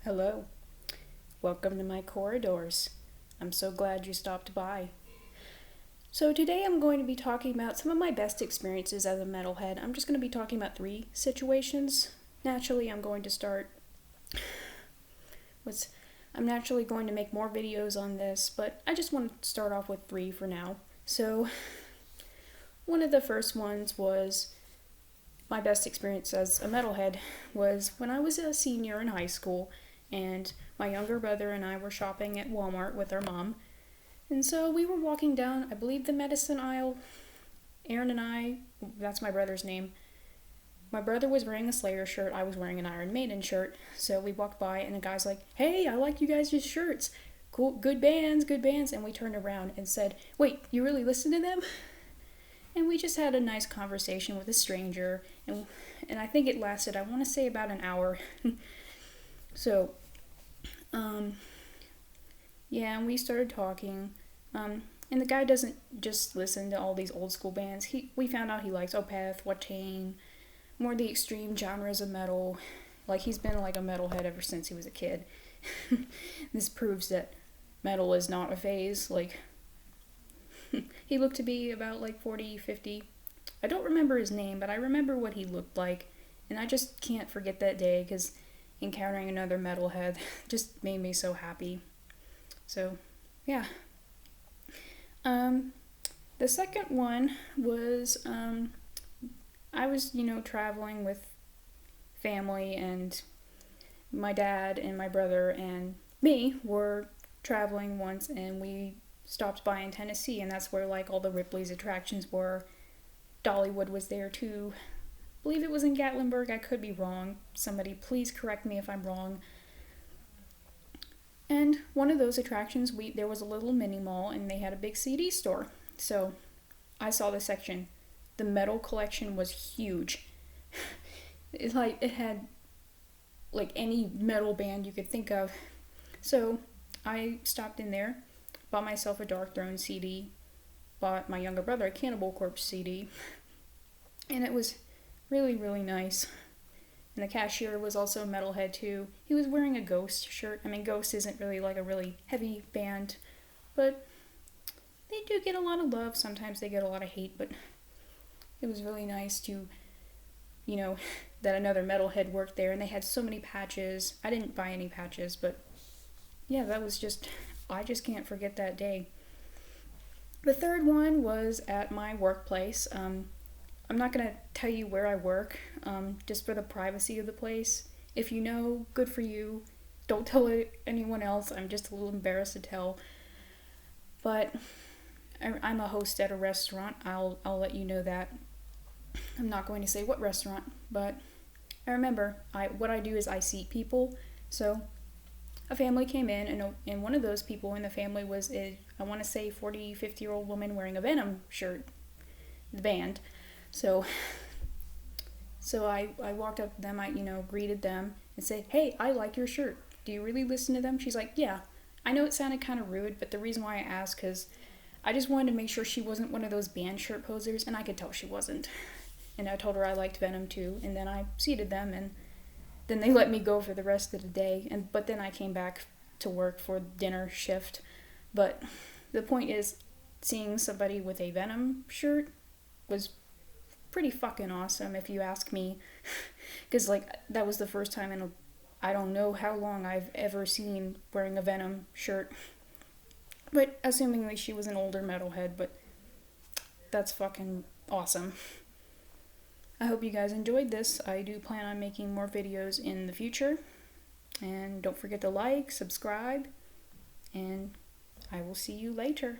Hello, welcome to my corridors. I'm so glad you stopped by. So, today I'm going to be talking about some of my best experiences as a metalhead. I'm just going to be talking about three situations. Naturally, I'm going to start with. I'm naturally going to make more videos on this, but I just want to start off with three for now. So, one of the first ones was my best experience as a metalhead was when I was a senior in high school, and my younger brother and I were shopping at Walmart with our mom. And so we were walking down, I believe, the medicine aisle. Aaron and I, that's my brother's name. My brother was wearing a Slayer shirt, I was wearing an Iron Maiden shirt. So we walked by and the guy's like, "Hey, I like you guys' shirts. Cool, good bands, good bands." And we turned around and said, "Wait, you really listen to them?" And we just had a nice conversation with a stranger. And I think it lasted, I want to say, about an hour. So, yeah, and we started talking. And the guy doesn't just listen to all these old school bands. We found out he likes Opeth, Watain, more the extreme genres of metal. Like, he's been like a metalhead ever since he was a kid. This proves that metal is not a phase. Like, he looked to be about like 40, 50. I don't remember his name, but I remember what he looked like. And I just can't forget that day because encountering another metalhead just made me so happy. So, yeah. The second one was, I was, traveling with family, and my dad and my brother and me were traveling once, and we stopped by in Tennessee, and that's where, like, all the Ripley's attractions were. Dollywood was there, too. I believe it was in Gatlinburg. I could be wrong. Somebody please correct me if I'm wrong. And one of those attractions, there was a little mini mall, and they had a big CD store. So I saw the section. The metal collection was huge. It had like any metal band you could think of. So I stopped in there, bought myself a Dark Throne CD, bought my younger brother a Cannibal Corpse CD, and it was really, really nice. And the cashier was also a metalhead too. He was wearing a Ghost shirt. I mean, Ghost isn't really like a really heavy band, but they do get a lot of love. Sometimes they get a lot of hate, but it was really nice to, that another metalhead worked there, and they had so many patches. I didn't buy any patches, but yeah, I just can't forget that day. The third one was at my workplace. I'm not going to tell you where I work, just for the privacy of the place. If you know, good for you. Don't tell anyone else. I'm just a little embarrassed to tell. But I'm a host at a restaurant. I'll let you know that. I'm not going to say what restaurant, but I remember what I do is I seat people. So a family came in, and one of those people in the family was I want to say 40, 50-year-old woman wearing a Venom shirt, the band. So I walked up to them, I greeted them and said, "Hey, I like your shirt. Do you really listen to them?" She's like, "Yeah." I know it sounded kind of rude, but the reason why I asked, because I just wanted to make sure she wasn't one of those band shirt posers, and I could tell she wasn't. And I told her I liked Venom too, and then I seated them, and then they let me go for the rest of the day, but then I came back to work for dinner shift. But the point is, seeing somebody with a Venom shirt was pretty fucking awesome, if you ask me, because that was the first time in I don't know how long I've ever seen wearing a Venom shirt. But assumingly she was an older metalhead, but that's fucking awesome. I hope you guys enjoyed this. I do plan on making more videos in the future, and don't forget to like, subscribe, and I will see you later.